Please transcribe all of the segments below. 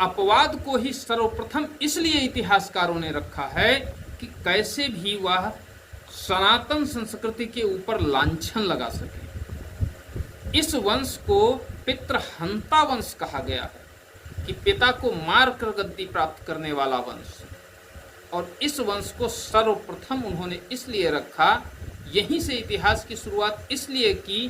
अपवाद को ही सर्वप्रथम इसलिए इतिहासकारों ने रखा है कि कैसे भी वह सनातन संस्कृति के ऊपर लांछन लगा सके। इस वंश को पितृहंता वंश कहा गया है कि पिता को मार कर गद्दी प्राप्त करने वाला वंश, और इस वंश को सर्वप्रथम उन्होंने इसलिए रखा, यहीं से इतिहास की शुरुआत इसलिए की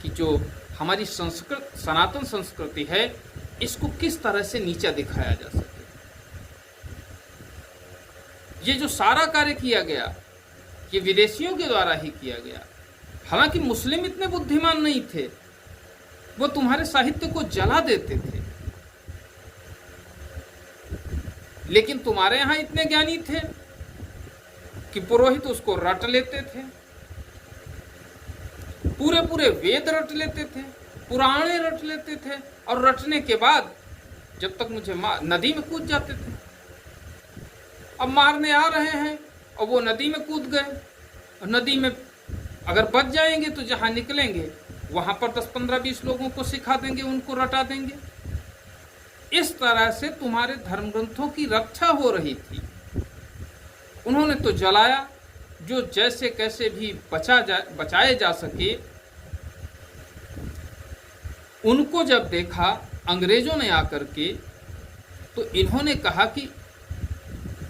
कि जो हमारी सनातन संस्कृति है इसको किस तरह से नीचा दिखाया जा सके। ये जो सारा कार्य किया गया ये विदेशियों के द्वारा ही किया गया। हालांकि मुस्लिम इतने बुद्धिमान नहीं थे, वो तुम्हारे साहित्य को जला देते थे, लेकिन तुम्हारे यहां इतने ज्ञानी थे कि पुरोहित उसको रट लेते थे, पूरे पूरे वेद रट लेते थे, पुराणे रट लेते थे, और रटने के बाद जब तक मुझे नदी में कूद जाते थे। अब मारने आ रहे हैं और वो नदी में कूद गए, और नदी में अगर बच जाएंगे तो जहां निकलेंगे वहां पर 10, 15, 20 लोगों को सिखा देंगे, उनको रटा देंगे। इस तरह से तुम्हारे धर्म ग्रंथों की रक्षा हो रही थी। उन्होंने तो जलाया, जो जैसे कैसे भी बचाए जा सके। उनको जब देखा अंग्रेजों ने आकर के, तो इन्होंने कहा कि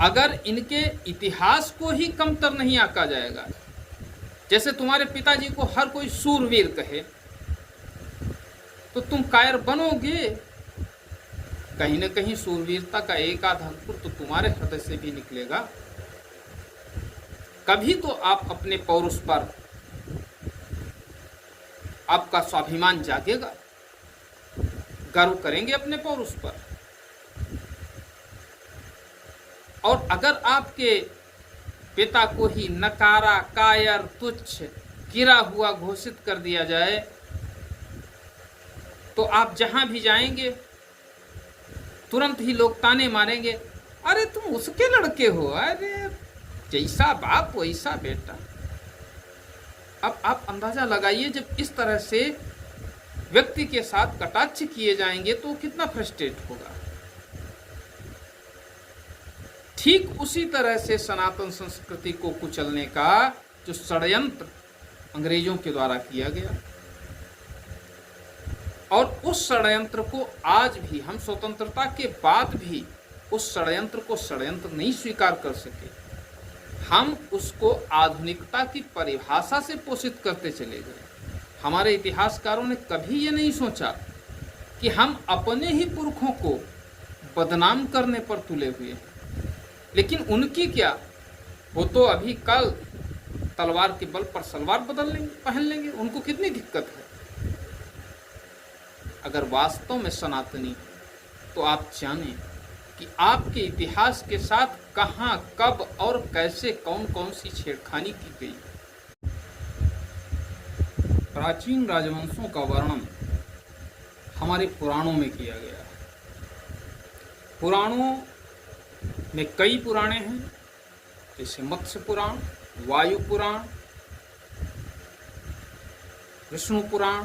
अगर इनके इतिहास को ही कमतर नहीं आंका जाएगा, जैसे तुम्हारे पिताजी को हर कोई सूरवीर कहे, तो तुम कायर बनोगे। कहीं न कहीं सूरवीरता का एक आध अंकुर तो तुम्हारे हृदय से भी निकलेगा। कभी तो आप अपने पौरुष पर आपका स्वाभिमान जागेगा, गर्व करेंगे अपने पौरुष पर। और अगर आपके पिता को ही नकारा, कायर, तुच्छ, गिरा हुआ घोषित कर दिया जाए, तो आप जहां भी जाएंगे तुरंत ही लोग ताने मारेंगे, अरे तुम उसके लड़के हो, अरे जैसा बाप वैसा बेटा। अब आप अंदाजा लगाइए, जब इस तरह से व्यक्ति के साथ कटाक्ष किए जाएंगे तो कितना फ्रस्ट्रेट होगा। ठीक उसी तरह से सनातन संस्कृति को कुचलने का जो षड्यंत्र अंग्रेजों के द्वारा किया गया, और उस षड्यंत्र को आज भी हम स्वतंत्रता के बाद भी उस षड्यंत्र को षड्यंत्र नहीं स्वीकार कर सके। हम उसको आधुनिकता की परिभाषा से पोषित करते चले गए। हमारे इतिहासकारों ने कभी ये नहीं सोचा कि हम अपने ही पुरखों को बदनाम करने पर तुले हुए हैं। लेकिन उनकी क्या, वो तो अभी कल तलवार के बल पर सलवार पहन लेंगे, उनको कितनी दिक्कत है। अगर वास्तव में सनातनी, तो आप जानें कि आपके इतिहास के साथ कहां, कब और कैसे कौन कौन सी छेड़खानी की गई। प्राचीन राजवंशों का वर्णन हमारे पुराणों में किया गया है। पुराणों में कई पुराणे हैं, जैसे मत्स्य पुराण, वायु पुराण, विष्णु पुराण,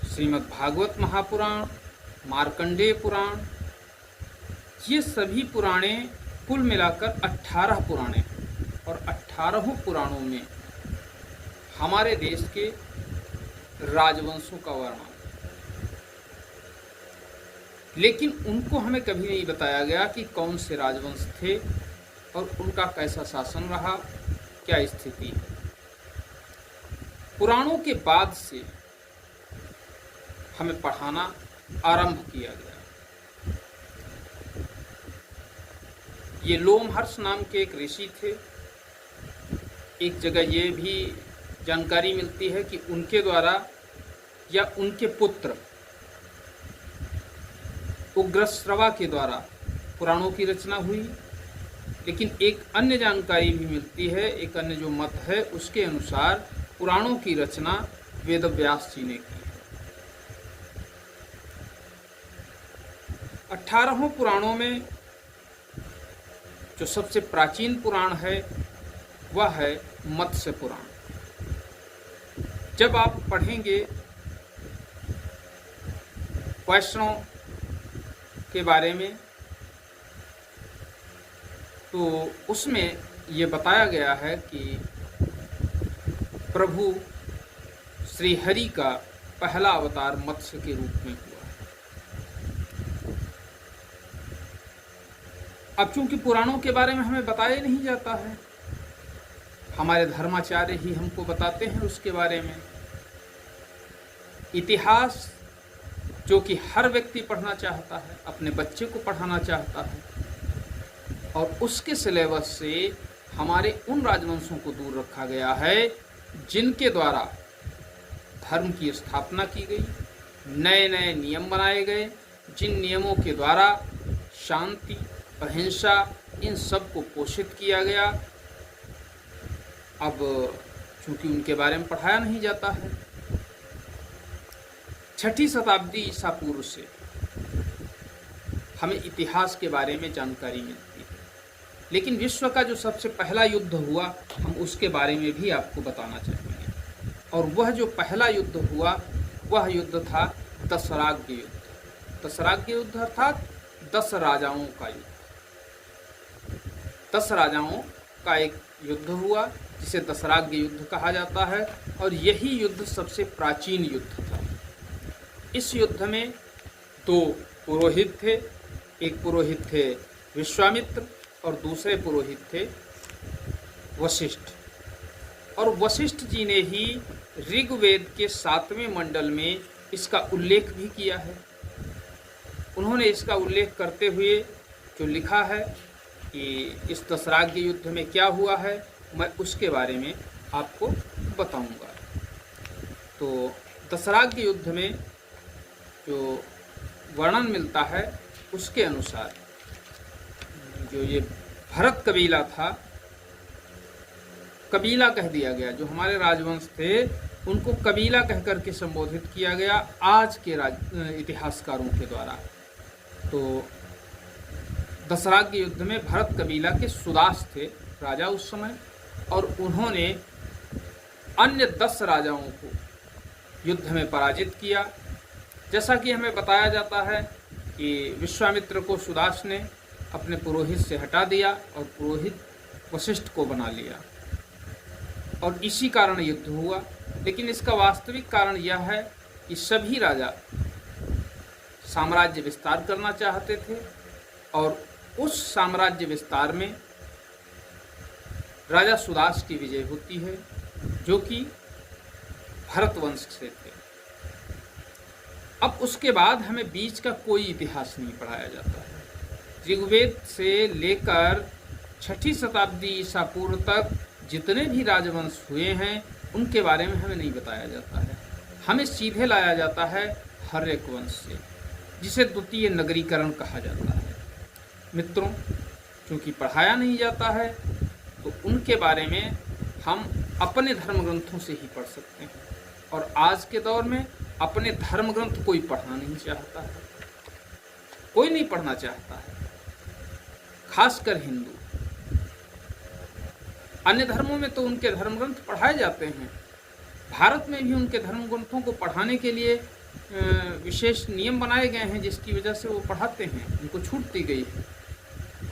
श्रीमद् भागवत महापुराण, मार्कंडेय पुराण। ये सभी पुराणे कुल मिलाकर 18 पुराणे हैं, और 18 पुराणों में हमारे देश के राजवंशों का वर्णन। लेकिन उनको हमें कभी नहीं बताया गया कि कौन से राजवंश थे और उनका कैसा शासन रहा, क्या स्थिति है। पुराणों के बाद से हमें पढ़ाना आरंभ किया गया। ये लोमहर्ष नाम के एक ऋषि थे। एक जगह ये भी जानकारी मिलती है कि उनके द्वारा या उनके पुत्र उग्रश्रवा के द्वारा पुराणों की रचना हुई। लेकिन एक अन्य जानकारी भी मिलती है, एक अन्य जो मत है उसके अनुसार पुराणों की रचना वेदव्यास जी ने की है। 18 पुराणों में जो सबसे प्राचीन पुराण है वह है मत्स्य पुराण। जब आप पढ़ेंगे वैष्णव के बारे में, तो उसमें ये बताया गया है कि प्रभु श्री हरि का पहला अवतार मत्स्य के रूप में हुआ। अब चूंकि पुराणों के बारे में हमें बताया नहीं जाता है, हमारे धर्माचार्य ही हमको बताते हैं उसके बारे में। इतिहास जो कि हर व्यक्ति पढ़ना चाहता है, अपने बच्चे को पढ़ाना चाहता है, और उसके सिलेबस से हमारे उन राजवंशों को दूर रखा गया है जिनके द्वारा धर्म की स्थापना की गई, नए नए नियम बनाए गए, जिन नियमों के द्वारा शांति, अहिंसा, इन सब को पोषित किया गया। अब चूंकि उनके बारे में पढ़ाया नहीं जाता है, 6ठी शताब्दी ईसा पूर्व से हमें इतिहास के बारे में जानकारी मिलती है, लेकिन विश्व का जो सबसे पहला युद्ध हुआ हम उसके बारे में भी आपको बताना चाहेंगे। और वह जो पहला युद्ध हुआ वह युद्ध था दशराग्य युद्ध। दशराग्य युद्ध अर्थात 10 राजाओं का युद्ध। 10 राजाओं का एक युद्ध हुआ जिसे दशराग्य युद्ध कहा जाता है, और यही युद्ध सबसे प्राचीन युद्ध था। इस युद्ध में 2 पुरोहित थे, एक पुरोहित थे विश्वामित्र और दूसरे पुरोहित थे वशिष्ठ। और वशिष्ठ जी ने ही ऋग्वेद के 7वें मंडल में इसका उल्लेख भी किया है। उन्होंने इसका उल्लेख करते हुए जो लिखा है कि इस दशराग्य युद्ध में क्या हुआ है, मैं उसके बारे में आपको बताऊंगा। तो दशराग्य युद्ध में जो वर्णन मिलता है उसके अनुसार जो ये भरत कबीला था, कबीला कह दिया गया, जो हमारे राजवंश थे उनको कबीला कह करके संबोधित किया गया आज के इतिहासकारों के द्वारा। तो दशराग्य युद्ध में भरत कबीला के सुदास थे राजा उस समय, और उन्होंने अन्य 10 राजाओं को युद्ध में पराजित किया। जैसा कि हमें बताया जाता है कि विश्वामित्र को सुदास ने अपने पुरोहित से हटा दिया और पुरोहित वशिष्ठ को बना लिया, और इसी कारण युद्ध हुआ। लेकिन इसका वास्तविक कारण यह है कि सभी राजा साम्राज्य विस्तार करना चाहते थे, और उस साम्राज्य विस्तार में राजा सुदास की विजय होती है, जो कि भरतवंश से थे। अब उसके बाद हमें बीच का कोई इतिहास नहीं पढ़ाया जाता है। ऋग्वेद से लेकर 6ठी शताब्दी ईसा पूर्व तक जितने भी राजवंश हुए हैं उनके बारे में हमें नहीं बताया जाता है। हमें सीधे लाया जाता है हर्यक वंश से, जिसे द्वितीय नगरीकरण कहा जाता है। मित्रों, चूँकि पढ़ाया नहीं जाता है तो उनके बारे में हम अपने धर्म ग्रंथों से ही पढ़ सकते हैं, और आज के दौर में अपने धर्म ग्रंथ कोई पढ़ना नहीं चाहता है, कोई नहीं पढ़ना चाहता है, खासकर हिंदू। अन्य धर्मों में तो उनके धर्म ग्रंथ पढ़ाए जाते हैं, भारत में भी उनके धर्म ग्रंथों को पढ़ाने के लिए विशेष नियम बनाए गए हैं, जिसकी वजह से वो पढ़ाते हैं, उनको छूट दी गई है।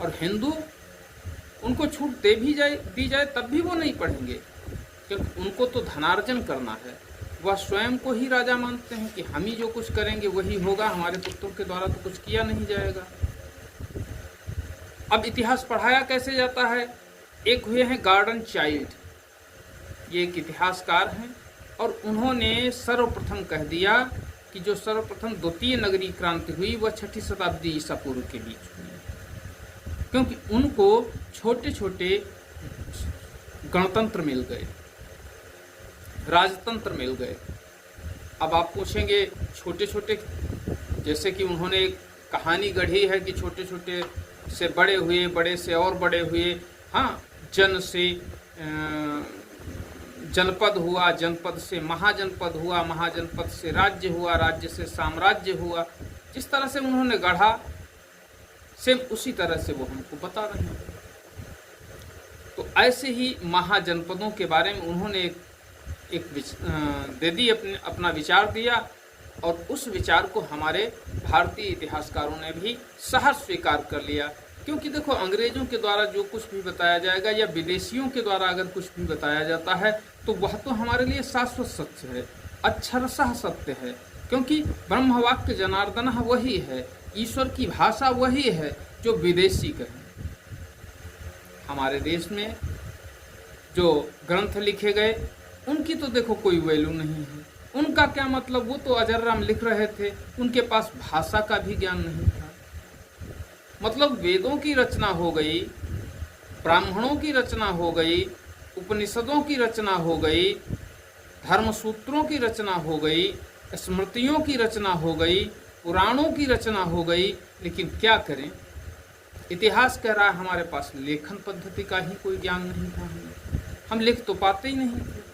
और हिंदू उनको छूट दी जाए तब भी वो नहीं पढ़ेंगे, क्योंकि उनको तो धनार्जन करना है। वह स्वयं को ही राजा मानते हैं कि हम ही जो कुछ करेंगे वही होगा, हमारे पुत्रों के द्वारा तो कुछ किया नहीं जाएगा। अब इतिहास पढ़ाया कैसे जाता है? एक हुए हैं गार्डन चाइल्ड, ये एक इतिहासकार हैं, और उन्होंने सर्वप्रथम कह दिया कि जो सर्वप्रथम द्वितीय नगरी क्रांति हुई वह 6ठी शताब्दी ईसा पूर्व के बीच हुई, क्योंकि उनको छोटे छोटे गणतंत्र मिल गए, राजतंत्र मिल गए। अब आप पूछेंगे छोटे छोटे, जैसे कि उन्होंने एक कहानी गढ़ी है कि छोटे छोटे से बड़े हुए, बड़े से और बड़े हुए। हाँ, जन से जनपद हुआ, जनपद से महाजनपद हुआ, महाजनपद से राज्य हुआ, राज्य से साम्राज्य हुआ। जिस तरह से उन्होंने गढ़ा, सेम उसी तरह से वो हमको बता रहे हैं। तो ऐसे ही महाजनपदों के बारे में उन्होंने एक दे दी, अपना विचार दिया, और उस विचार को हमारे भारतीय इतिहासकारों ने भी सहज स्वीकार कर लिया। क्योंकि देखो, अंग्रेजों के द्वारा जो कुछ भी बताया जाएगा या विदेशियों के द्वारा अगर कुछ भी बताया जाता है तो वह तो हमारे लिए शाश्वत सत्य है, अक्षरशः सत्य है। क्योंकि ब्रह्म वाक्य जनार्दन वही है, ईश्वर की भाषा वही है जो विदेशी कहें। हमारे देश में जो ग्रंथ लिखे गए उनकी तो देखो कोई वैल्यू नहीं है। उनका क्या मतलब, वो तो अजर राम लिख रहे थे, उनके पास भाषा का भी ज्ञान नहीं था। मतलब वेदों की रचना हो गई, ब्राह्मणों की रचना हो गई, उपनिषदों की रचना हो गई, धर्मसूत्रों की रचना हो गई, स्मृतियों की रचना हो गई, पुराणों की रचना हो गई, लेकिन क्या करें, इतिहास कह रहा है हमारे पास लेखन पद्धति का ही कोई ज्ञान नहीं था। हम लिख तो पाते ही नहीं थे।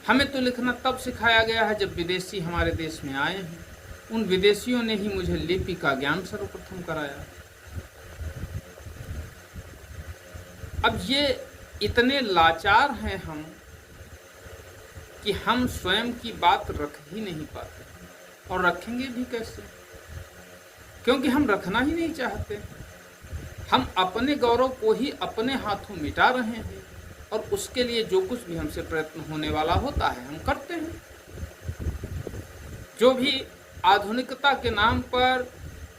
हमें तो लिखना तब सिखाया गया है जब विदेशी हमारे देश में आए हैं। उन विदेशियों ने ही मुझे लिपि का ज्ञान सर्वप्रथम कराया। अब ये इतने लाचार हैं हम कि हम स्वयं की बात रख ही नहीं पाते, और रखेंगे भी कैसे, क्योंकि हम रखना ही नहीं चाहते। हम अपने गौरव को ही अपने हाथों मिटा रहे हैं, और उसके लिए जो कुछ भी हमसे प्रयत्न होने वाला होता है हम करते हैं। जो भी आधुनिकता के नाम पर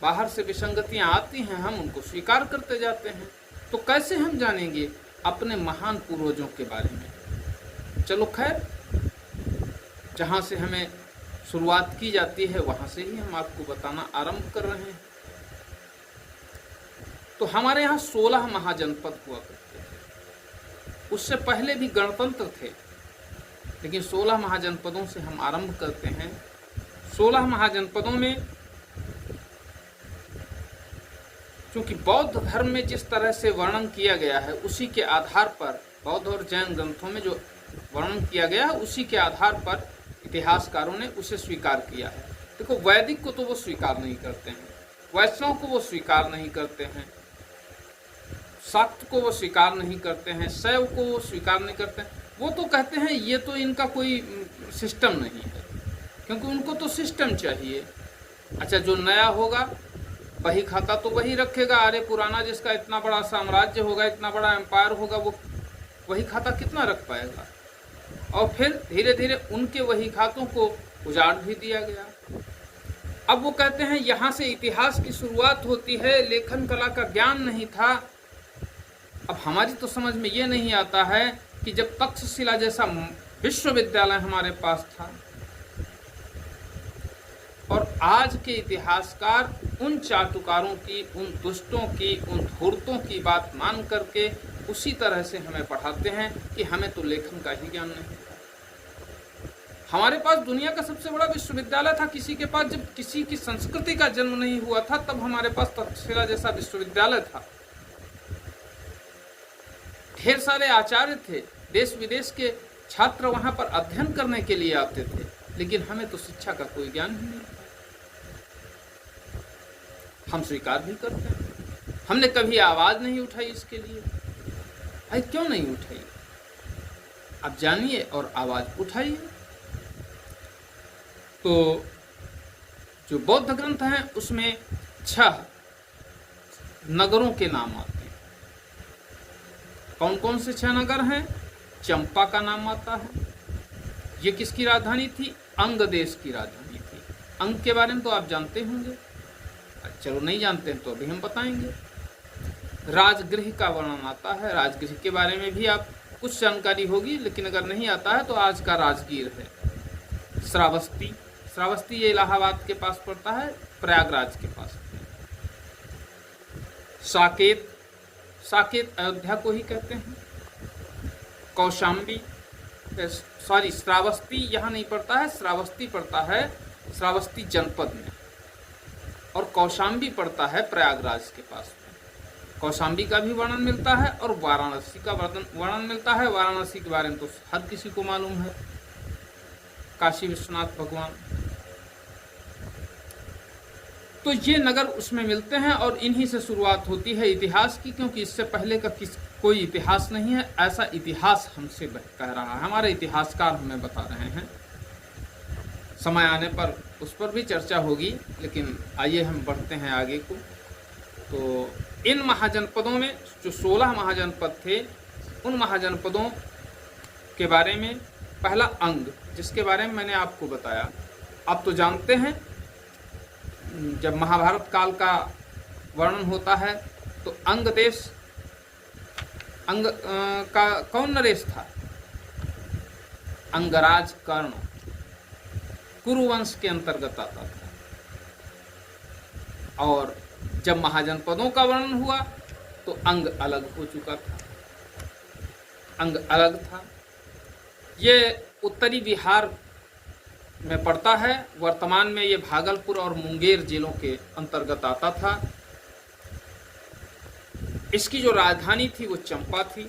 बाहर से विसंगतियां आती हैं हम उनको स्वीकार करते जाते हैं। तो कैसे हम जानेंगे अपने महान पूर्वजों के बारे में। चलो खैर, जहाँ से हमें शुरुआत की जाती है वहाँ से ही हम आपको बताना आरंभ कर रहे हैं। तो हमारे यहाँ 16 महाजनपद हुआ करते थे। उससे पहले भी गणतंत्र थे, लेकिन 16 महाजनपदों से हम आरंभ करते हैं। 16 महाजनपदों में चूंकि बौद्ध धर्म में जिस तरह से वर्णन किया गया है उसी के आधार पर, बौद्ध और जैन ग्रंथों में जो वर्णन किया गया है उसी के आधार पर इतिहासकारों ने उसे स्वीकार किया है। देखो, वैदिक को तो वो स्वीकार नहीं करते हैं, वैष्णव को वो स्वीकार नहीं करते हैं, शाक्त को वो स्वीकार नहीं करते हैं, शैव को वो स्वीकार नहीं करते हैं। वो तो कहते हैं ये तो इनका कोई सिस्टम नहीं है, क्योंकि उनको तो सिस्टम चाहिए। अच्छा, जो नया होगा वही खाता तो वही रखेगा। अरे पुराना जिसका इतना बड़ा साम्राज्य होगा, इतना बड़ा एम्पायर होगा, वो वही खाता कितना रख पाएगा। और फिर धीरे धीरे उनके वही खातों को उजाड़ भी दिया गया। अब वो कहते हैं यहाँ से इतिहास की शुरुआत होती है, लेखन कला का ज्ञान नहीं था। अब हमारी तो समझ में ये नहीं आता है कि जब तक्षशिला जैसा विश्वविद्यालय हमारे पास था और आज के इतिहासकार उन चाटुकारों की, उन दुष्टों की, उन धूर्तों की बात मान करके उसी तरह से हमें पढ़ाते हैं कि हमें तो लेखन का ही ज्ञान नहीं। हमारे पास दुनिया का सबसे बड़ा विश्वविद्यालय था किसी के पास, जब किसी की संस्कृति का जन्म नहीं हुआ था तब हमारे पास तक्षशिला जैसा विश्वविद्यालय था। ढेर सारे आचार्य थे, देश विदेश के छात्र वहां पर अध्ययन करने के लिए आते थे, लेकिन हमें तो शिक्षा का कोई ज्ञान ही नहीं। हम स्वीकार भी करते हैं, हमने कभी आवाज नहीं उठाई इसके लिए। भाई क्यों नहीं उठाई? अब जानिए और आवाज उठाइए। तो जो बौद्ध ग्रंथ हैं उसमें 6 नगरों के नाम आते हैं। कौन कौन से 6 नगर हैं? चंपा का नाम आता है, ये किसकी राजधानी थी? अंग देश की राजधानी थी। अंग के बारे में तो आप जानते होंगे, चलो नहीं जानते हैं तो अभी हम बताएंगे। राजगृह का वर्णन आता है, राजगृह के बारे में भी आप कुछ जानकारी होगी, लेकिन अगर नहीं आता है तो आज का राजगीर है। श्रावस्ती, श्रावस्ती ये इलाहाबाद के पास पड़ता है, प्रयागराज के पास। साकेत, साकेत अयोध्या को ही कहते हैं। कौशाम्बी, सॉरी श्रावस्ती यहाँ नहीं पड़ता है, श्रावस्ती पड़ता है श्रावस्ती जनपद में, और कौशाम्बी पड़ता है प्रयागराज के पास। कौशाम्बी का भी वर्णन मिलता है और वाराणसी का वर्णन मिलता है। वाराणसी के बारे में तो हर किसी को मालूम है, काशी विश्वनाथ भगवान। तो ये नगर उसमें मिलते हैं और इन्हीं से शुरुआत होती है इतिहास की, क्योंकि इससे पहले का कोई इतिहास नहीं है। ऐसा इतिहास हमसे कह रहा है, हमारे इतिहासकार हमें बता रहे हैं। समय आने पर उस पर भी चर्चा होगी, लेकिन आइए हम बढ़ते हैं आगे को। तो इन महाजनपदों में जो 16 महाजनपद थे, उन महाजनपदों के बारे में पहला अंग, जिसके बारे में मैंने आपको बताया। आप तो जानते हैं जब महाभारत काल का वर्णन होता है तो अंग देश, अंग का कौन नरेश था? अंगराज कर्ण कुरुवंश के अंतर्गत आता था। और जब महाजनपदों का वर्णन हुआ तो अंग अलग हो चुका था, अंग अलग था। ये उत्तरी बिहार में पड़ता है। वर्तमान में ये भागलपुर और मुंगेर जिलों के अंतर्गत आता था। इसकी जो राजधानी थी वो चंपा थी।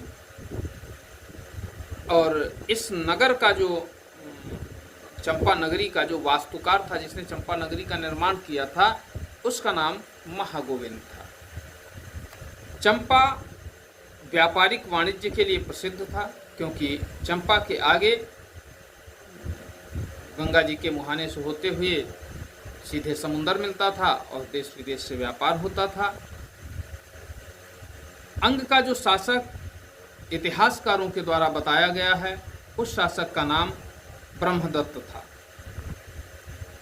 और इस नगर का जो चंपा नगरी का जो वास्तुकार था, जिसने चंपा नगरी का निर्माण किया था, उसका नाम महागोविंद था। चंपा व्यापारिक वाणिज्य के लिए प्रसिद्ध था, क्योंकि चंपा के आगे गंगा जी के मुहाने से होते हुए सीधे समुद्र मिलता था और देश विदेश से व्यापार होता था। अंग का जो शासक इतिहासकारों के द्वारा बताया गया है, उस शासक का नाम ब्रह्मदत्त था।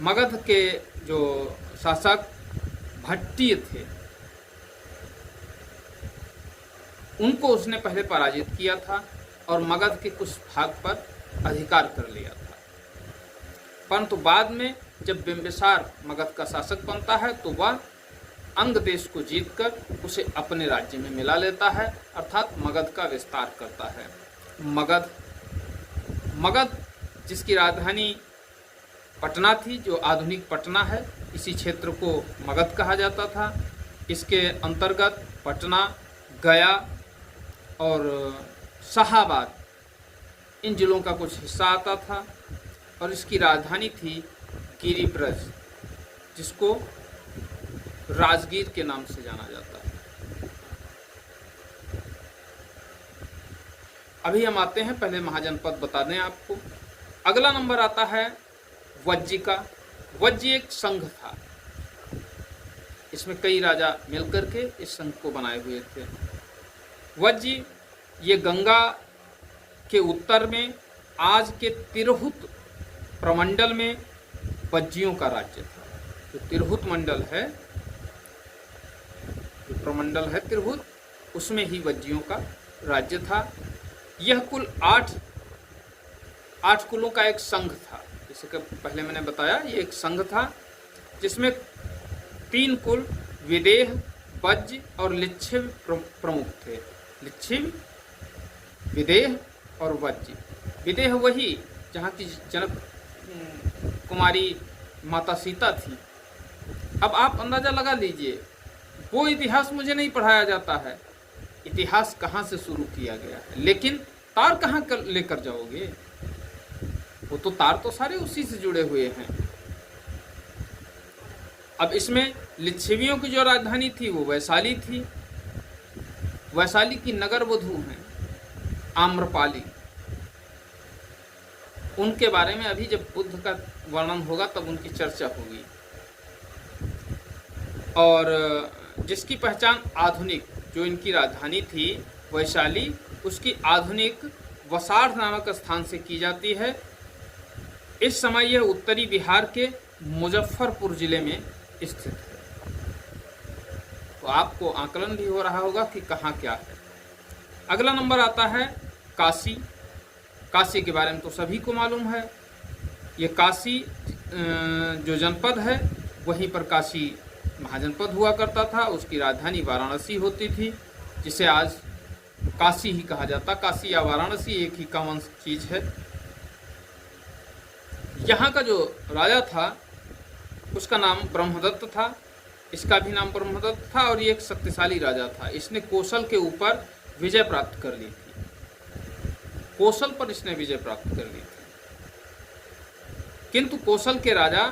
मगध के जो शासक भट्टिय थे, उनको उसने पहले पराजित किया था और मगध के कुछ भाग पर अधिकार कर लिया था। परंतु बाद में जब बिंबिसार मगध का शासक बनता है तो वह अंग देश को जीतकर उसे अपने राज्य में मिला लेता है, अर्थात मगध का विस्तार करता है। मगध जिसकी राजधानी पटना थी, जो आधुनिक पटना है, इसी क्षेत्र को मगध कहा जाता था। इसके अंतर्गत पटना, गया और शाहाबाद, इन जिलों का कुछ हिस्सा आता था। और इसकी राजधानी थी गिरिब्रज, जिसको राजगीर के नाम से जाना जाता है। अभी हम आते हैं, पहले महाजनपद बता दें आपको। अगला नंबर आता है वज्जी का। वज्जी एक संघ था, इसमें कई राजा मिलकर के इस संघ को बनाए हुए थे। वज्जी ये गंगा के उत्तर में आज के तिरहुत प्रमंडल में वज्जियों का राज्य था। जो तिरहुत मंडल है, जो प्रमंडल है तिरहुत, उसमें ही वज्जियों का राज्य था। यह कुल आठ कुलों का एक संघ था। जैसे कि पहले मैंने बताया, ये एक संघ था जिसमें 3 कुल विदेह, वज्ज और लिच्छिव प्रमुख थे। लिच्छिव, विदेह और वज्ज। विदेह वही जहाँ की जनक कुमारी माता सीता थी। अब आप अंदाजा लगा लीजिए, वो इतिहास मुझे नहीं पढ़ाया जाता है, इतिहास कहाँ से शुरू किया गया है, लेकिन तार कहाँ लेकर जाओगे? वो तो तार तो सारे उसी से जुड़े हुए हैं। अब इसमें लिच्छवियों की जो राजधानी थी वो वैशाली थी। वैशाली की नगर वधू हैं आम्रपाली। उनके बारे में अभी जब बुद्ध का वर्णन होगा तब उनकी चर्चा होगी। और जिसकी पहचान आधुनिक, जो इनकी राजधानी थी वैशाली, उसकी आधुनिक वसाड़ नामक स्थान से की जाती है। इस समय यह उत्तरी बिहार के मुजफ्फरपुर जिले में स्थित है। तो आपको आकलन भी हो रहा होगा कि कहाँ क्या है। अगला नंबर आता है काशी। काशी के बारे में तो सभी को मालूम है। ये काशी जो जनपद है, वहीं पर काशी महाजनपद हुआ करता था। उसकी राजधानी वाराणसी होती थी, जिसे आज काशी ही कहा जाता। काशी या वाराणसी एक ही कॉमन चीज है। यहाँ का जो राजा था उसका नाम ब्रह्मदत्त था। इसका भी नाम ब्रह्मदत्त था और ये एक शक्तिशाली राजा था। इसने कौशल के ऊपर विजय प्राप्त कर ली थी। कौशल पर इसने विजय प्राप्त कर ली थी। किंतु कौशल के राजा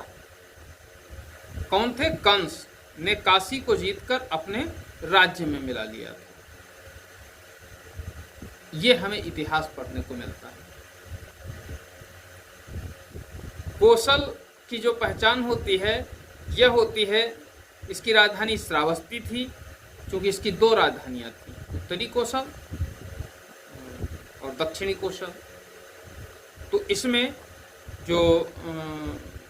कौन थे? कंस ने काशी को जीतकर अपने राज्य में मिला लिया था। ये हमें इतिहास पढ़ने को मिलता है। कौशल की जो पहचान होती है यह होती है, इसकी राजधानी श्रावस्ती थी, क्योंकि इसकी दो राजधानियाँ थी, उत्तरी कोसल और दक्षिणी कोसल। तो इसमें जो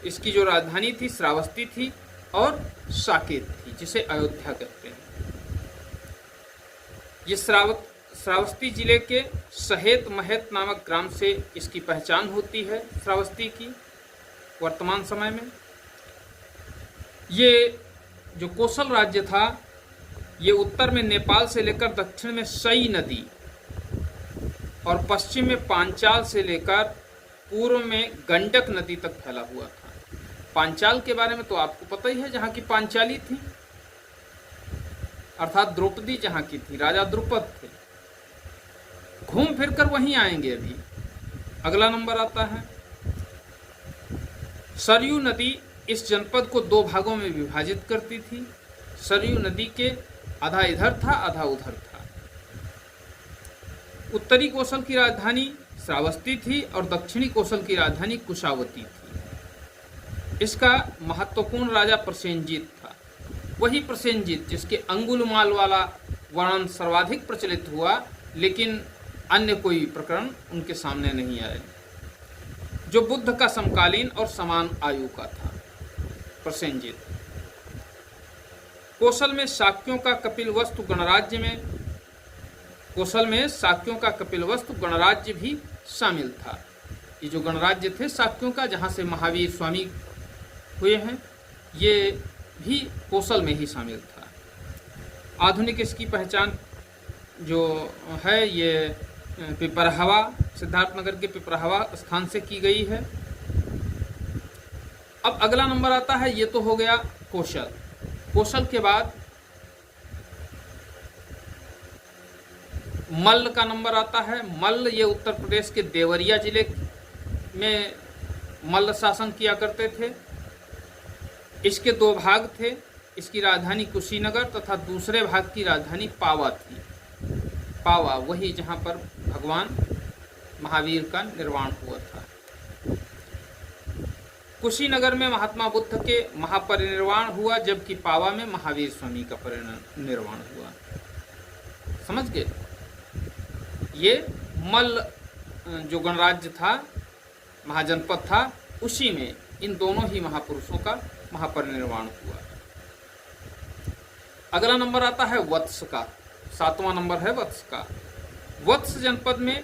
इसकी जो राजधानी थी श्रावस्ती थी और साकेत थी, जिसे अयोध्या कहते हैं। ये श्रावस्ती जिले के सहेत महत नामक ग्राम से इसकी पहचान होती है, श्रावस्ती की। वर्तमान समय में ये जो कोसल राज्य था, ये उत्तर में नेपाल से लेकर दक्षिण में सई नदी और पश्चिम में पांचाल से लेकर पूर्व में गंडक नदी तक फैला हुआ था। पांचाल के बारे में तो आपको पता ही है, जहाँ की पांचाली थी, अर्थात द्रौपदी जहाँ की थी, राजा द्रुपद थे। घूम फिर कर वहीं आएंगे अभी। अगला नंबर आता है, सरयू नदी इस जनपद को दो भागों में विभाजित करती थी। सरयू नदी के आधा इधर था, आधा उधर था। उत्तरी कोसल की राजधानी श्रावस्ती थी और दक्षिणी कोसल की राजधानी कुशावती थी। इसका महत्वपूर्ण राजा प्रसेनजीत था, वही प्रसेनजीत जिसके अंगुलमाल वाला वर्णन सर्वाधिक प्रचलित हुआ, लेकिन अन्य कोई प्रकरण उनके सामने नहीं आए, जो बुद्ध का समकालीन और समान आयु का था। प्रसेनजीत कोसल में शाक्यों का कपिलवस्तु गणराज्य में कोसल में शाक्यों का कपिलवस्तु गणराज्य भी शामिल था। ये जो गणराज्य थे शाक्यों का, जहाँ से महावीर स्वामी हुए हैं, ये भी कोसल में ही शामिल था। आधुनिक इसकी पहचान जो है ये पिपरहवा, सिद्धार्थनगर के पिपरहवा स्थान से की गई है। अब अगला नंबर आता है, ये तो हो गया कोसल। कोसल के बाद मल्ल का नंबर आता है। मल्ल ये उत्तर प्रदेश के देवरिया जिले में मल्ल शासन किया करते थे। इसके दो भाग थे, इसकी राजधानी कुशीनगर तथा दूसरे भाग की राजधानी पावा थी। पावा वही जहाँ पर भगवान महावीर का निर्वाण हुआ था। कुशीनगर में महात्मा बुद्ध के महापरिनिर्वाण हुआ, जबकि पावा में महावीर स्वामी का परिनिर्वाण हुआ। समझ गए? ये मल्ल जो गणराज्य था, महाजनपद था, उसी में इन दोनों ही महापुरुषों का महापरिनिर्वाण हुआ। अगला नंबर आता है वत्स का, 7वां नंबर है वत्स का। वत्स जनपद में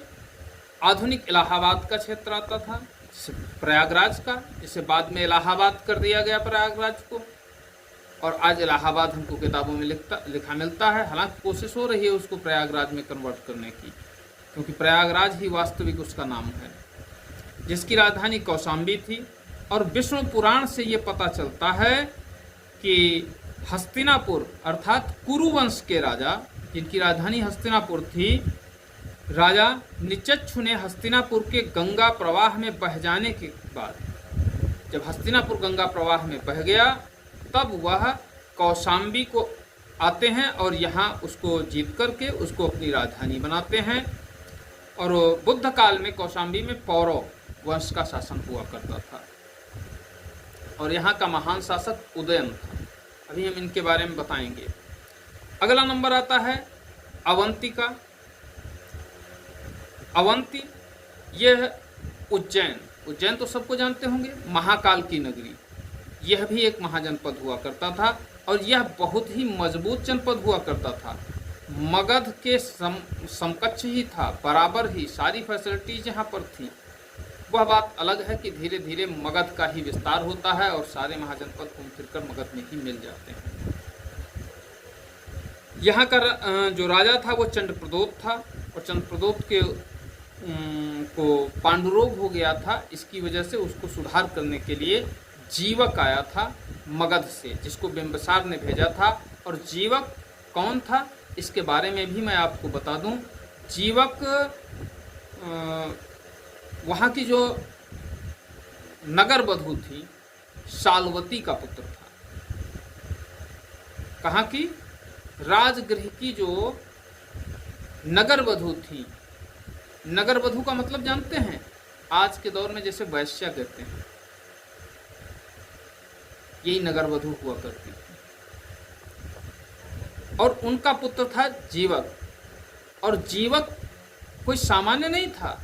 आधुनिक इलाहाबाद का क्षेत्र आता था, प्रयागराज का, इसे बाद में इलाहाबाद कर दिया गया प्रयागराज को, और आज इलाहाबाद हमको किताबों में लिखा मिलता है। हालांकि कोशिश हो रही है उसको प्रयागराज में कन्वर्ट करने की, क्योंकि प्रयागराज ही वास्तविक उसका नाम है, जिसकी राजधानी कौशाम्बी थी। और विष्णु पुराण से ये पता चलता है कि हस्तिनापुर अर्थात कुरुवंश के राजा, जिनकी राजधानी हस्तिनापुर थी, राजा निचच्छु ने हस्तिनापुर के गंगा प्रवाह में बह जाने के बाद, जब हस्तिनापुर गंगा प्रवाह में बह गया, तब वह कौशाम्बी को आते हैं और यहाँ उसको जीत करके उसको अपनी राजधानी बनाते हैं। और बुद्ध काल में कौशाम्बी में पौरव वंश का शासन हुआ करता था और यहाँ का महान शासक उदयन था। अभी हम इनके बारे में बताएंगे। अगला नंबर आता है अवंती का। अवंती यह उज्जैन तो सबको जानते होंगे, महाकाल की नगरी, यह भी एक महाजनपद हुआ करता था और यह बहुत ही मजबूत जनपद हुआ करता था। मगध के समकक्ष ही था, बराबर ही सारी फैसिलिटीज यहाँ पर थी। वह बात अलग है कि धीरे धीरे मगध का ही विस्तार होता है और सारे महाजनपद घूम फिरकर मगध में ही मिल जाते हैं। यहाँ का जो राजा था वो चंद्रप्रदोत था और चंद्रप्रदोत को पांडुरोग हो गया था। इसकी वजह से उसको सुधार करने के लिए जीवक आया था मगध से, जिसको बिंबिसार ने भेजा था। और जीवक कौन था इसके बारे में भी मैं आपको बता दूं। जीवक वहाँ की जो नगर बधू थी शाल्वती का पुत्र था। कहाँ की? राजगृह की जो नगर वधू थी। नगर वधू का मतलब जानते हैं? आज के दौर में जैसे वैश्या कहते हैं, यही नगर वधु हुआ करती थी। और उनका पुत्र था जीवक, और जीवक कोई सामान्य नहीं था,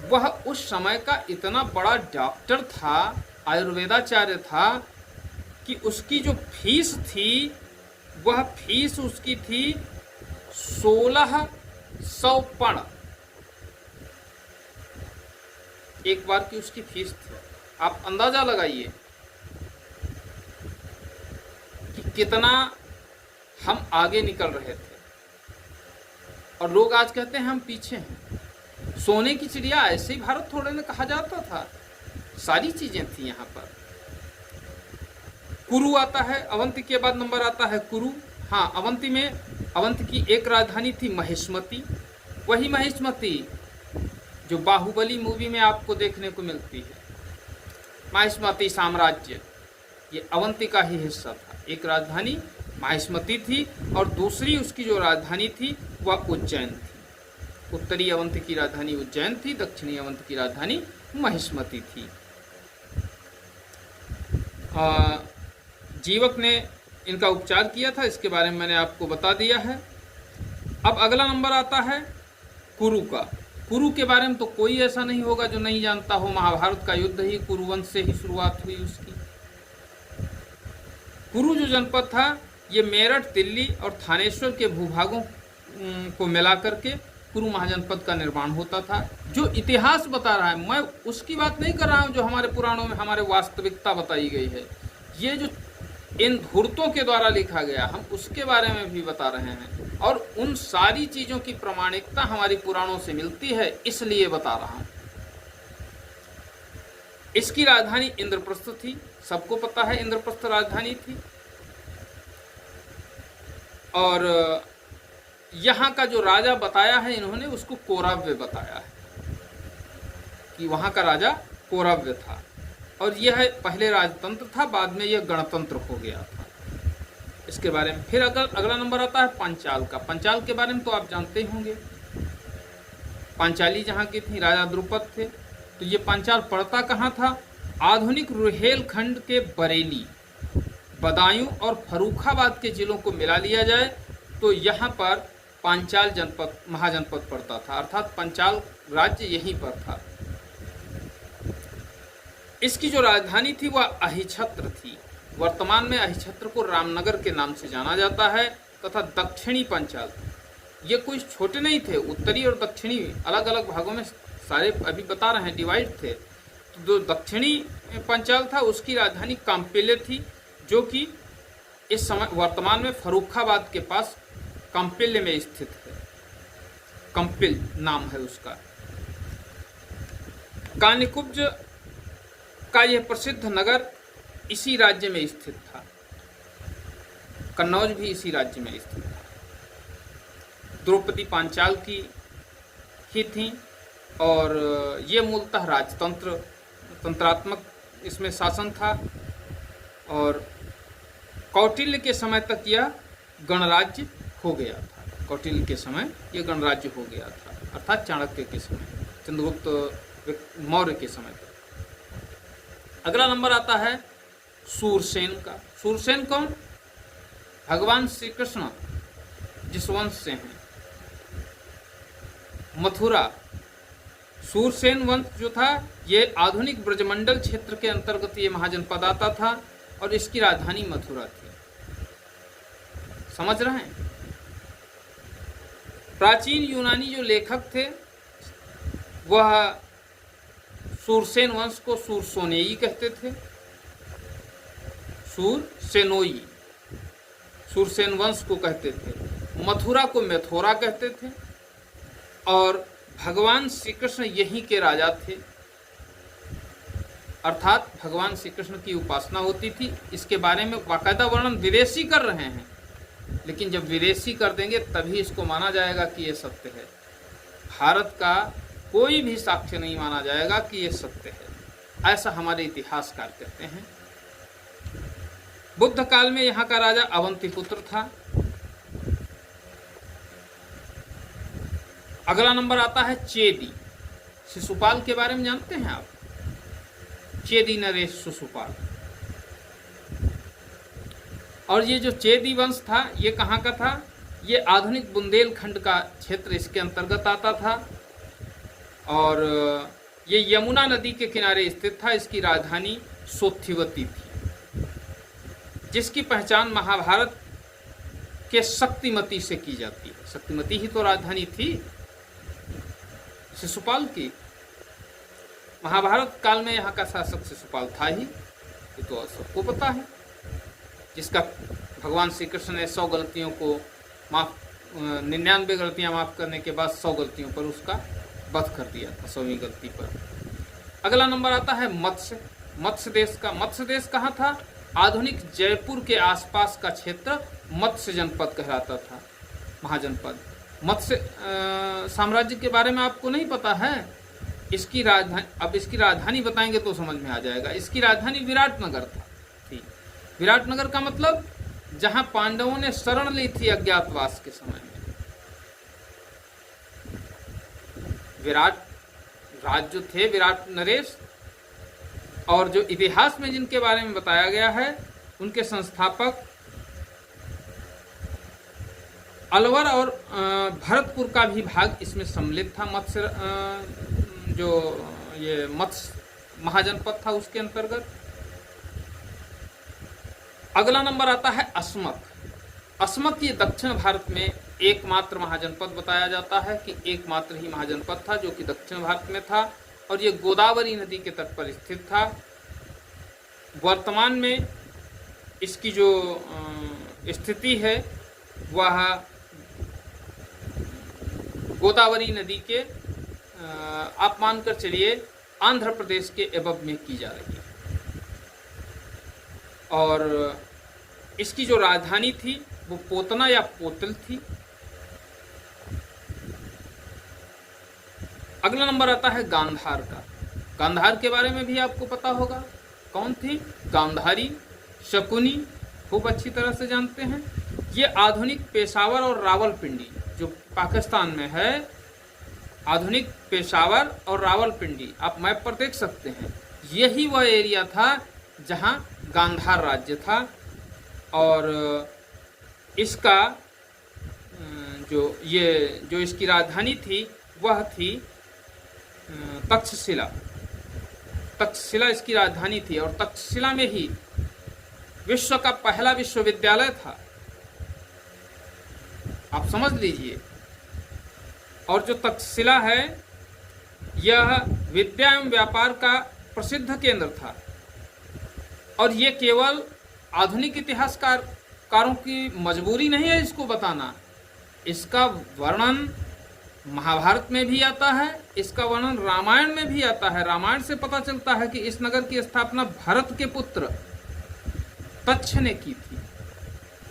वह उस समय का इतना बड़ा डॉक्टर था, आयुर्वेदाचार्य था, कि उसकी जो फीस थी वह फीस उसकी थी 1600 पण, एक बार की उसकी फीस थी। आप अंदाजा लगाइए कि कितना हम आगे निकल रहे थे, और लोग आज कहते हैं हम पीछे हैं। सोने की चिड़िया ऐसे ही भारत थोड़े ने कहा जाता था, सारी चीजें थी यहाँ पर। कुरु आता है, अवंती के बाद नंबर आता है कुरु। हाँ, अवंती में अवंती की एक राजधानी थी महिष्मती, वही महिष्मती जो बाहुबली मूवी में आपको देखने को मिलती है। महिष्मती साम्राज्य ये अवंती का ही हिस्सा था। एक राजधानी महिष्मती थी और दूसरी उसकी जो राजधानी थी वह उज्जैन थी। उत्तरी अवंती की राजधानी उज्जैन थी, दक्षिणी अवंती की राजधानी महिष्मती थी। जीवक ने इनका उपचार किया था, इसके बारे में मैंने आपको बता दिया है। अब अगला नंबर आता है कुरु का। कुरु के बारे में तो कोई ऐसा नहीं होगा जो नहीं जानता हो। महाभारत का युद्ध ही कुरुवंश से ही शुरुआत हुई उसकी। कुरु जो जनपद था ये मेरठ, दिल्ली और थानेश्वर के भूभागों को मिला करके कुरु महाजनपद का निर्माण होता था। जो इतिहास बता रहा है, मैं उसकी बात नहीं कर रहा हूँ जो हमारे पुराणों में हमारे वास्तविकता बताई गई है। ये जो इन धूर्तों के द्वारा लिखा गया, हम उसके बारे में भी बता रहे हैं, और उन सारी चीजों की प्रामाणिकता हमारी पुराणों से मिलती है, इसलिए बता रहा हूं। इसकी राजधानी इंद्रप्रस्थ थी, सबको पता है इंद्रप्रस्थ राजधानी थी। और यहाँ का जो राजा बताया है इन्होंने, उसको कौरव्य बताया है कि वहां का राजा कौरव्य था, और यह पहले राजतंत्र था, बाद में यह गणतंत्र हो गया था। इसके बारे में फिर अगला नंबर आता है पांचाल का। पांचाल के बारे में तो आप जानते ही होंगे। पांचाली जहाँ की थी, राजा द्रुपद थे। तो ये पांचाल पड़ता कहाँ था? आधुनिक रुहेलखंड के बरेली, बदायूं और फर्रुखाबाद के जिलों को मिला लिया जाए तो यहाँ पर पांचाल जनपद, महाजनपद पड़ता था, अर्थात पांचाल राज्य यहीं पर था। इसकी जो राजधानी थी वह अहिछत्र थी। वर्तमान में अहिछत्र को रामनगर के नाम से जाना जाता है, तथा दक्षिणी पांचाल, ये कोई छोटे नहीं थे, उत्तरी और दक्षिणी अलग अलग भागों में सारे अभी बता रहे हैं डिवाइड थे। तो जो दक्षिणी पांचाल था उसकी राजधानी काम्पिल्य थी, जो कि इस समय वर्तमान में फर्रुखाबाद के पास काम्पिल्य में स्थित है। कंपिल नाम है उसका। कानिकुब्ज का यह प्रसिद्ध नगर इसी राज्य में स्थित था। कन्नौज भी इसी राज्य में स्थित था। द्रौपदी पांचाल की ही थी, और ये मूलतः राजतंत्र, तंत्रात्मक इसमें शासन था, और कौटिल्य के समय तक यह गणराज्य हो गया था। कौटिल्य के समय यह गणराज्य हो गया था, अर्थात चाणक्य के समय, चंद्रगुप्त मौर्य के समय तक। अगला नंबर आता है सूरसेन का। सूरसेन कौन? भगवान श्री कृष्ण जिस वंश से हैं, मथुरा। सूरसेन वंश जो था ये आधुनिक ब्रजमंडल क्षेत्र के अंतर्गत ये महाजनपद आता था, और इसकी राजधानी मथुरा थी। समझ रहे हैं? प्राचीन यूनानी जो लेखक थे वह सूरसेन वंश को सूरसोनेई कहते थे, सूरसेनोई सूरसेन वंश को कहते थे। मथुरा को मैथोरा कहते थे, और भगवान श्री कृष्ण यहीं के राजा थे, अर्थात भगवान श्री कृष्ण की उपासना होती थी। इसके बारे में बाकायदा वर्णन विदेशी कर रहे हैं, लेकिन जब विदेशी कर देंगे तभी इसको माना जाएगा कि ये सत्य है। भारत का कोई भी साक्ष्य नहीं माना जाएगा कि ये सत्य है, ऐसा हमारे इतिहासकार कहते हैं। बुद्ध काल में यहाँ का राजा अवंतीपुत्र था। अगला नंबर आता है चेदी। शिशुपाल के बारे में जानते हैं आप? चेदी नरेश शिशुपाल, और ये जो चेदी वंश था ये कहाँ का था? ये आधुनिक बुंदेलखंड का क्षेत्र इसके अंतर्गत आता था और ये यमुना नदी के किनारे स्थित था। इसकी राजधानी सोथिवती थी, जिसकी पहचान महाभारत के शक्तिमती से की जाती है। शक्तिमती ही तो राजधानी थी शिशुपाल की। महाभारत काल में यहाँ का शासक शिशुपाल था ही, ये तो सबको पता है, जिसका भगवान श्री कृष्ण ने 100 गलतियों को 99 गलतियां माफ करने के बाद 100 गलतियों पर उसका वध कर दिया था, 100वीं गलती पर। अगला नंबर आता है मत्स्य। मत्स्य देश का। मत्स्य देश कहाँ था? आधुनिक जयपुर के आसपास का क्षेत्र मत्स्य जनपद कहलाता था, महाजनपद। मत्स्य साम्राज्य के बारे में आपको नहीं पता है? इसकी राजधानी, अब इसकी राजधानी बताएंगे तो समझ में आ जाएगा। इसकी राजधानी विराटनगर थी। विराटनगर का मतलब जहां पांडवों ने शरण ली थी अज्ञातवास के समय में। विराट राज जो थे, विराट नरेश, और जो इतिहास में जिनके बारे में बताया गया है उनके संस्थापक अलवर और भरतपुर का भी भाग इसमें सम्मिलित था। मत्स्य जो ये मत्स्य महाजनपद था उसके अंतर्गत। अगला नंबर आता है अस्मक। अस्मक ये दक्षिण भारत में एकमात्र महाजनपद बताया जाता है कि एकमात्र ही महाजनपद था जो कि दक्षिण भारत में था और ये गोदावरी नदी के तट पर स्थित था। वर्तमान में इसकी जो स्थिति है वह गोदावरी नदी के आप मानकर चलिए आंध्र प्रदेश के एबब में की जा रही है। और इसकी जो राजधानी थी वो पोतना या पोतल थी। अगला नंबर आता है गांधार का। गांधार के बारे में भी आपको पता होगा। कौन थी? गांधारी, शकुनी, खूब अच्छी तरह से जानते हैं। ये आधुनिक पेशावर और रावलपिंडी जो पाकिस्तान में है, आधुनिक पेशावर और रावलपिंडी आप मैप पर देख सकते हैं, यही वह एरिया था जहां गांधार राज्य था। और इसका जो इसकी राजधानी थी वह थी तक्षशिला। तक्षशिला इसकी राजधानी थी और तक्षशिला में ही विश्व का पहला विश्वविद्यालय था, आप समझ लीजिए। और जो तक्षशिला है यह विद्या एवं व्यापार का प्रसिद्ध केंद्र था। और ये केवल आधुनिक इतिहासकारों की मजबूरी नहीं है इसको बताना, इसका वर्णन महाभारत में भी आता है, इसका वर्णन रामायण में भी आता है। रामायण से पता चलता है कि इस नगर की स्थापना भरत के पुत्र तक्ष ने की थी।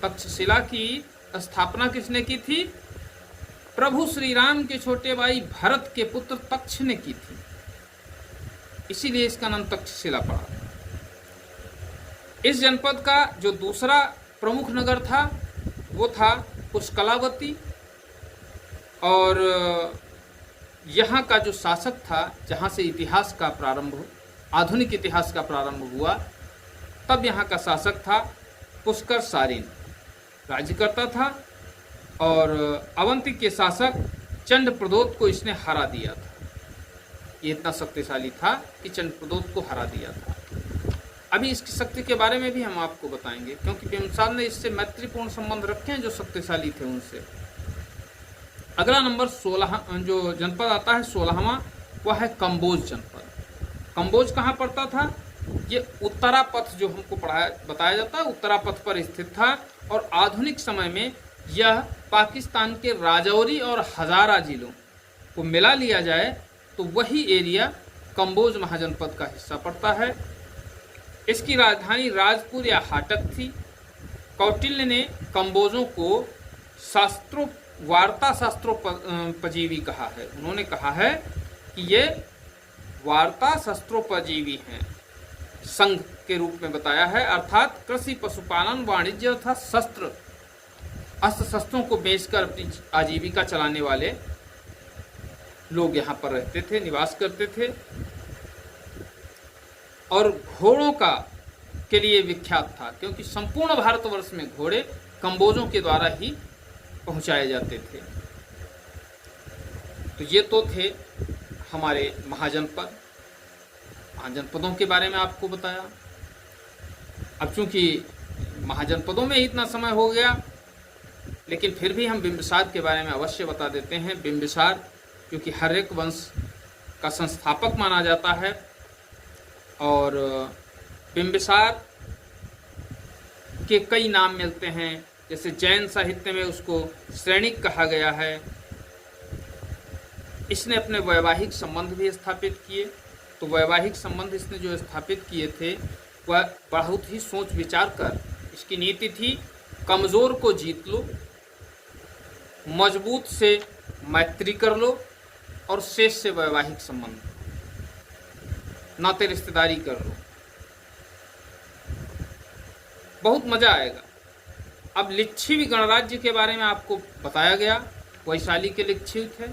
तक्षशिला की स्थापना किसने की थी? प्रभु श्री राम के छोटे भाई भरत के पुत्र तक्ष ने की थी, इसीलिए इसका नाम तक्षशिला पड़ा। इस जनपद का जो दूसरा प्रमुख नगर था वो था पुष्कलावती। और यहाँ का जो शासक था, जहाँ से इतिहास का प्रारंभ, आधुनिक इतिहास का प्रारंभ हुआ, तब यहाँ का शासक था पुष्कर सारिन, राज्य करता था। और अवंती के शासक चंद्रप्रदोत को इसने हरा दिया था। ये इतना शक्तिशाली था कि चंद्रप्रदोत को हरा दिया था। अभी इसकी शक्ति के बारे में भी हम आपको बताएंगे, क्योंकि बिंबिसार ने इससे मैत्रीपूर्ण संबंध रखे हैं जो शक्तिशाली थे उनसे। अगला नंबर 16 जो जनपद आता है 16वां, वह है कंबोज जनपद। कंबोज कहाँ पड़ता था? ये उत्तरापथ जो हमको बताया जाता है उत्तरापथ पर स्थित था। और आधुनिक समय में यह पाकिस्तान के राजौरी और हजारा जिलों को मिला लिया जाए तो वही एरिया कंबोज महाजनपद का हिस्सा पड़ता है। इसकी राजधानी राजपुर या हाटक थी। कौटिल्य ने कंबोजों को वार्ता शास्त्रोपजीवी कहा है। उन्होंने कहा है कि ये वार्ता शस्त्रोपजीवी हैं, संघ के रूप में बताया है, अर्थात कृषि, पशुपालन, वाणिज्य तथा अस्त्र शस्त्रों को बेचकर अपनी आजीविका चलाने वाले लोग यहाँ पर रहते थे, निवास करते थे। और घोड़ों का के लिए विख्यात था, क्योंकि संपूर्ण भारतवर्ष में घोड़े कंबोजों के द्वारा ही पहुंचाए जाते थे। तो ये तो थे हमारे महाजनपद। महाजनपदों के बारे में आपको बताया। अब चूंकि महाजनपदों में ही इतना समय हो गया, लेकिन फिर भी हम बिंबिसार के बारे में अवश्य बता देते हैं। बिंबिसार क्योंकि हर्यक वंश का संस्थापक माना जाता है, और बिंबिसार के कई नाम मिलते हैं। जैसे जैन साहित्य में उसको श्रेणिक कहा गया है। इसने अपने वैवाहिक संबंध भी स्थापित किए। तो वैवाहिक संबंध इसने जो स्थापित किए थे वह बहुत ही सोच विचार कर, इसकी नीति थी कमज़ोर को जीत लो, मजबूत से मैत्री कर लो, और शेष से वैवाहिक संबंध, नाते रिश्तेदारी कर लो, बहुत मजा आएगा। अब लिच्छवी गणराज्य के बारे में आपको बताया गया। वैशाली के लिच्छवी थे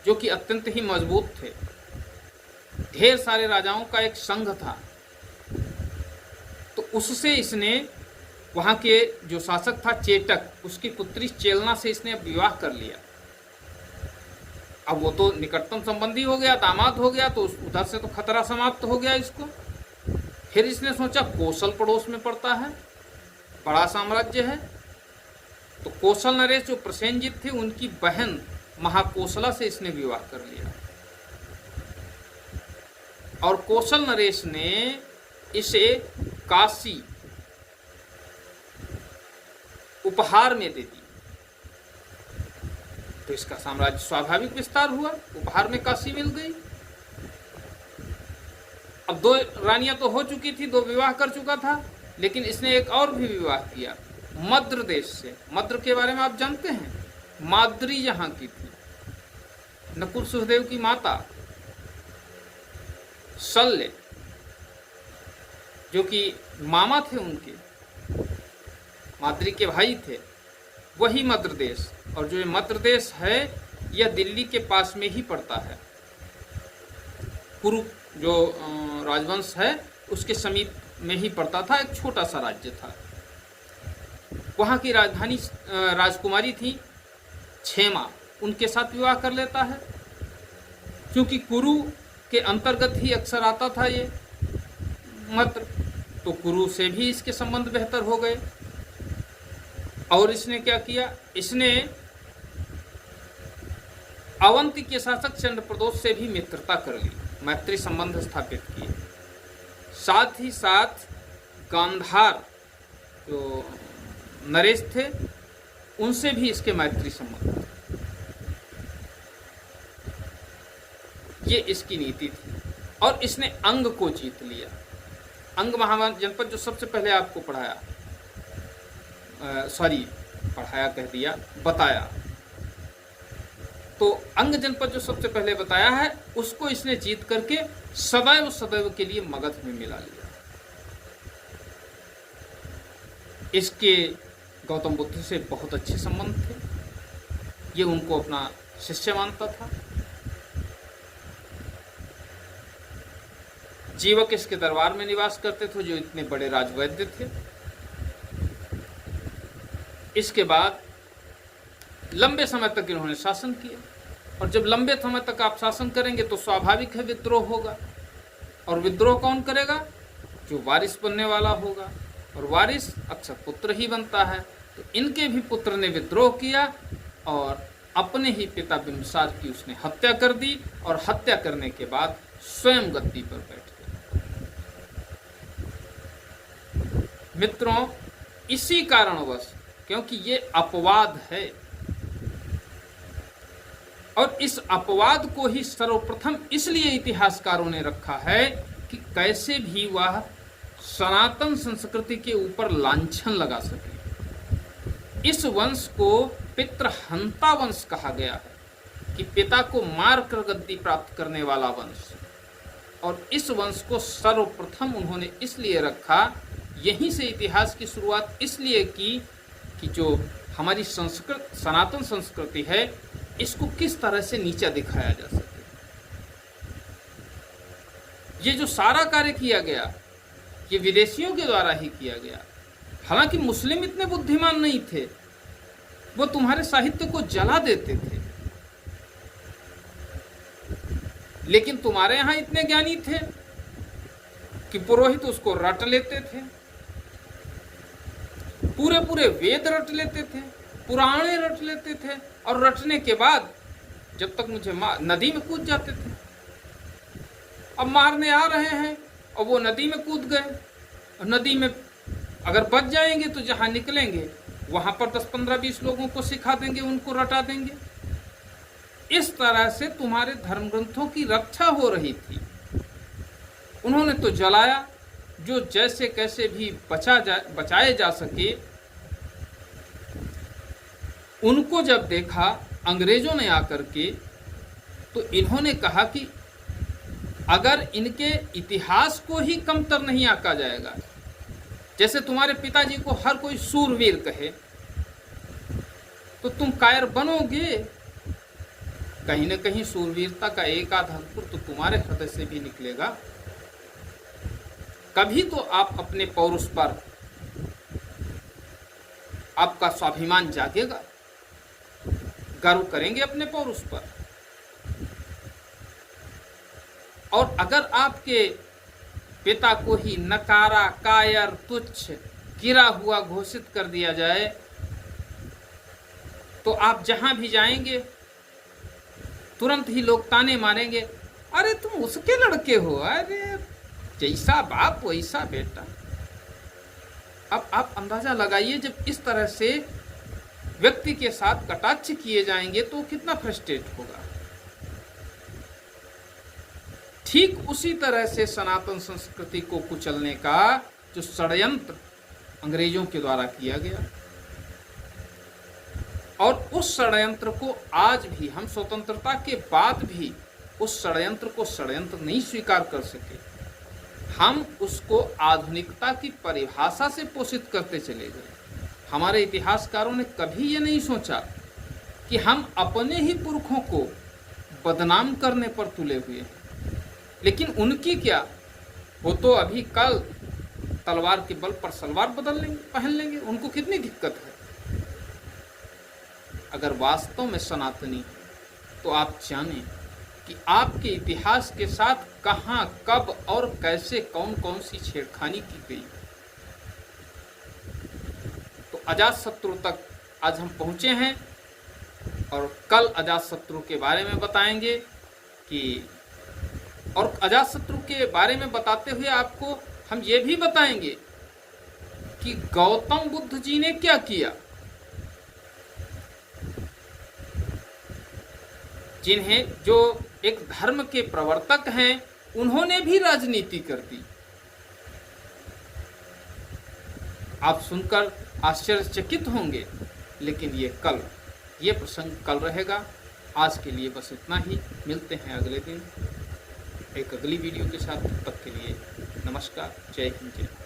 जो कि अत्यंत ही मजबूत थे। ढेर सारे राजाओं का एक संघ था। तो उससे इसने, वहाँ के जो शासक था चेटक, उसकी पुत्री चेलना से इसने विवाह कर लिया। अब वो तो निकटतम संबंधी हो गया, दामाद हो गया, तो उधर से तो खतरा समाप्त हो गया इसको। फिर इसने सोचा कौशल पड़ोस में पड़ता है, बड़ा साम्राज्य है, तो कौशल नरेश जो प्रसेनजित थे उनकी बहन महाकौशला से इसने विवाह कर लिया। और कौशल नरेश ने इसे काशी उपहार में दे दी। तो इसका साम्राज्य स्वाभाविक विस्तार हुआ, उपहार में काशी मिल गई। अब 2 रानियां तो हो चुकी थी, 2 विवाह कर चुका था, लेकिन इसने एक और भी विवाह किया मद्र देश से। मद्र के बारे में आप जानते हैं, माद्री यहाँ की थी, नकुल सुखदेव की माता शल्य, जो कि मामा थे उनके, माद्री के भाई थे, वही मद्र देश। और जो ये मद्र देश है यह दिल्ली के पास में ही पड़ता है। कुरु जो राजवंश है उसके समीप में ही पड़ता था, एक छोटा सा राज्य था। वहाँ की राजधानी राजकुमारी थी क्षेमा, उनके साथ विवाह कर लेता है। क्योंकि कुरु के अंतर्गत ही अक्सर आता था ये मद्र, तो कुरु से भी इसके संबंध बेहतर हो गए। और इसने क्या किया, इसने अवंती के शासक चंद्रप्रदोष से भी मित्रता कर ली, मैत्री संबंध स्थापित किए। साथ ही साथ गांधार जो नरेश थे उनसे भी इसके मैत्री संबंध, ये इसकी नीति थी। और इसने अंग को जीत लिया। अंग महाजनपद जो सबसे पहले आपको बताया, तो अंग जनपद जो सबसे पहले बताया है उसको इसने जीत करके सदैव सदैव के लिए मगध में मिला लिया। इसके गौतम बुद्ध से बहुत अच्छे संबंध थे, ये उनको अपना शिष्य मानता था। जीवक इसके दरबार में निवास करते थे, जो इतने बड़े राजवैद्य थे। इसके बाद लंबे समय तक इन्होंने शासन किया, और जब लंबे समय तक आप शासन करेंगे तो स्वाभाविक है विद्रोह होगा। और विद्रोह कौन करेगा, जो वारिस बनने वाला होगा, और वारिस अक्सर पुत्र ही बनता है। तो इनके भी पुत्र ने विद्रोह किया और अपने ही पिता बिंबिसार की उसने हत्या कर दी, और हत्या करने के बाद स्वयं गद्दी पर बैठ गया। मित्रों, इसी कारणवश, क्योंकि ये अपवाद है, और इस अपवाद को ही सर्वप्रथम इसलिए इतिहासकारों ने रखा है कि कैसे भी वह सनातन संस्कृति के ऊपर लांछन लगा सके। इस वंश को पितृहंता वंश कहा गया है, कि पिता को मार कर गद्दी प्राप्त करने वाला वंश। और इस वंश को सर्वप्रथम उन्होंने इसलिए रखा, यहीं से इतिहास की शुरुआत इसलिए की कि जो हमारी सनातन संस्कृति है इसको किस तरह से नीचा दिखाया जा सके। ये जो सारा कार्य किया गया ये विदेशियों के द्वारा ही किया गया। हालांकि मुस्लिम इतने बुद्धिमान नहीं थे, वो तुम्हारे साहित्य को जला देते थे, लेकिन तुम्हारे यहां इतने ज्ञानी थे कि पुरोहित उसको रट लेते थे, पूरे पूरे वेद रट लेते थे, पुराणे रट लेते थे, और रटने के बाद जब तक मुझे नदी में कूद जाते थे। अब मारने आ रहे हैं और वो नदी में कूद गए, और नदी में अगर बच जाएंगे तो जहां निकलेंगे वहां पर 10, 15, 20 लोगों को सिखा देंगे, उनको रटा देंगे। इस तरह से तुम्हारे धर्म ग्रंथों की रक्षा हो रही थी। उन्होंने तो जलाया, जो जैसे कैसे भी बचाए जा सके। उनको जब देखा अंग्रेजों ने आकर के, तो इन्होंने कहा कि अगर इनके इतिहास को ही कमतर नहीं आंका जाएगा, जैसे तुम्हारे पिताजी को हर कोई सूरवीर कहे, तो तुम कायर बनोगे। कहीं न कहीं सूरवीरता का एक आध अंकुर तो तुम्हारे हृदय से भी निकलेगा। कभी तो आप अपने पौरुष पर, आपका स्वाभिमान जागेगा, गर्व करेंगे अपने पौरुष पर। और अगर आपके पिता को ही नकारा, कायर, तुच्छ, गिरा हुआ घोषित कर दिया जाए, तो आप जहां भी जाएंगे तुरंत ही लोग ताने मारेंगे, अरे तुम उसके लड़के हो, अरे जैसा बाप वैसा बेटा। अब आप अंदाजा लगाइए, जब इस तरह से व्यक्ति के साथ कटाक्ष किए जाएंगे तो कितना फ्रस्ट्रेट होगा। ठीक उसी तरह से सनातन संस्कृति को कुचलने का जो षड्यंत्र अंग्रेजों के द्वारा किया गया, और उस षड्यंत्र को आज भी हम स्वतंत्रता के बाद भी उस षड्यंत्र को षड्यंत्र नहीं स्वीकार कर सके। हम उसको आधुनिकता की परिभाषा से पोषित करते चले गए। हमारे इतिहासकारों ने कभी ये नहीं सोचा कि हम अपने ही पुरखों को बदनाम करने पर तुले हुए हैं। लेकिन उनकी क्या, वो तो अभी कल तलवार के बल पर सलवार पहन लेंगे, उनको कितनी दिक्कत है। अगर वास्तव में सनातनी है तो आप जानें कि आपके इतिहास के साथ कहां, कब और कैसे कौन कौन सी छेड़खानी की गई। तो अजातशत्रु तक आज हम पहुंचे हैं, और कल अजातशत्रु के बारे में बताएंगे कि, और अजातशत्रु के बारे में बताते हुए आपको हम ये भी बताएंगे कि गौतम बुद्ध जी ने क्या किया, जिन्हें, जो एक धर्म के प्रवर्तक हैं, उन्होंने भी राजनीति कर दी। आप सुनकर आश्चर्यचकित होंगे, लेकिन ये प्रसंग कल रहेगा। आज के लिए बस इतना ही। मिलते हैं अगले दिन एक अगली वीडियो के साथ। तब तक के लिए नमस्कार, जय हिंद, जय भारत।